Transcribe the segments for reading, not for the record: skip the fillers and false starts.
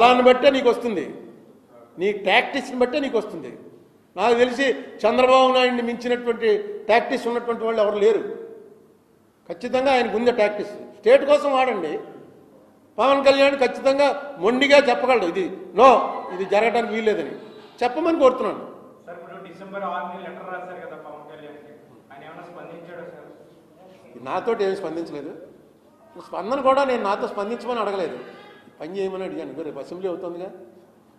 దాన్ని బట్టే నీకు వస్తుంది, నీ టాక్టిక్స్ని బట్టే నీకు వస్తుంది. నాకు తెలిసి చంద్రబాబు నాయుడిని మించినటువంటి టాక్టిక్స్ ఉన్నటువంటి వాళ్ళు ఎవరు లేరు. ఖచ్చితంగా ఆయనకు ఉంది టాక్టిక్స్. స్టేట్ కోసం వాడండి. పవన్ కళ్యాణ్ ఖచ్చితంగా మొండిగా చెప్పగలడు, ఇది నో, ఇది జరగడానికి వీల్లేదని చెప్పమని కోరుతున్నాను. నాతోటి ఏమి స్పందించలేదు. స్పందన కూడా నేను నాతో స్పందించమని అడగలేదు, పని చేయమని అడిగాను. రేపు అసెంబ్లీ అవుతుందిగా,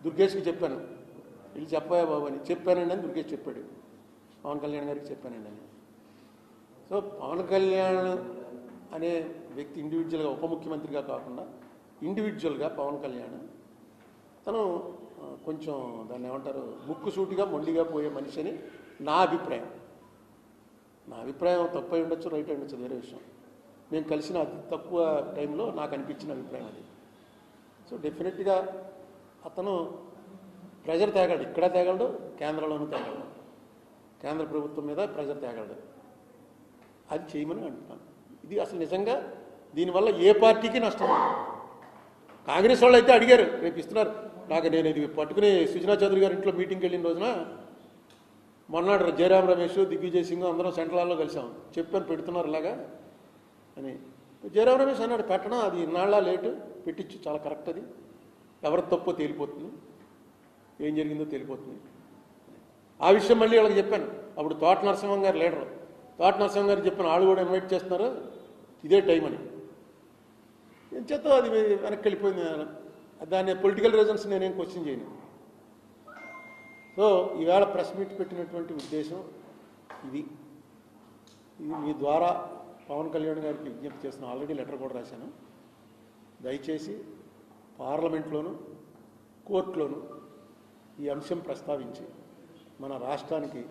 దుర్గేష్కి చెప్పాను, వీళ్ళు చెప్పాయా బాబు అని. చెప్పానండి అని దుర్గేష్ చెప్పాడు, పవన్ కళ్యాణ్ గారికి చెప్పానండి అని. సో పవన్ కళ్యాణ్ అనే వ్యక్తి ఇండివిజువల్గా, ఉప ముఖ్యమంత్రిగా కాకుండా ఇండివిజువల్గా పవన్ కళ్యాణ్ తను కొంచెం దాన్ని ఏమంటారు, ముక్కుసూటిగా మొండిగా పోయే మనిషి అని నా అభిప్రాయం. నా అభిప్రాయం తప్పు అయి ఉండొచ్చు, రైట్ అయి ఉండొచ్చు, వేరే విషయం. మేము కలిసిన అతి తక్కువ టైంలో నాకు అనిపించిన అభిప్రాయం అది. సో డెఫినెట్గా అతను ప్రెజర్ తేగలడు, ఇక్కడ తేగలడు, కేంద్రంలోనూ తేగలడు. కేంద్ర ప్రభుత్వం మీద ప్రెజర్ తేగలడు. అది చేయమని అంటున్నాను. ఇది అసలు నిజంగా దీనివల్ల ఏ పార్టీకి నష్టం. కాంగ్రెస్ వాళ్ళు అయితే అడిగారు, రేపు ఇస్తున్నారు నాకు. నేను ఇది పట్టుకుని సుజనా చౌదరి గారి ఇంట్లో మీటింగ్కి వెళ్ళిన రోజున మొన్నాడు జయరాం రమేష్, దిగ్విజయ్ సింగ్ అందరం సెంట్రల్ హాల్లో కలిసాం. చెప్పాను పెడుతున్నారు ఇలాగా అని. జయరాం రమేష్ అన్నాడు, పెట్టడం అది ఇన్నాళ్ళ లేటు, పెట్టించు, చాలా కరెక్ట్, అది ఎవరి తప్పో తేలిపోతుంది, ఏం జరిగిందో తేలిపోతుంది. ఆ విషయం మళ్ళీ వాళ్ళకి చెప్పాను. అప్పుడు తోట నరసింహం గారు లీడరు, తోట నరసింహం గారికి చెప్పాను, వాళ్ళు కూడా ఇన్వైట్ చేస్తున్నారు, ఇదే టైం అని. ఏం చేస్తావు, అది వెనక్కి వెళ్ళిపోయింది. దాన్ని పొలిటికల్ రీజన్స్ నేనేం క్వశ్చన్ చేయను. సో ఈవేళ ప్రెస్ మీట్ పెట్టినటువంటి ఉద్దేశం ఇది. మీ ద్వారా పవన్ కళ్యాణ్ గారికి విజ్ఞప్తి చేస్తున్నాను. ఆల్రెడీ లెటర్ కూడా రాశాను. దయచేసి పార్లమెంట్లోను కోర్టులోను ఈ అంశం ప్రస్తావించి మన రాష్ట్రానికి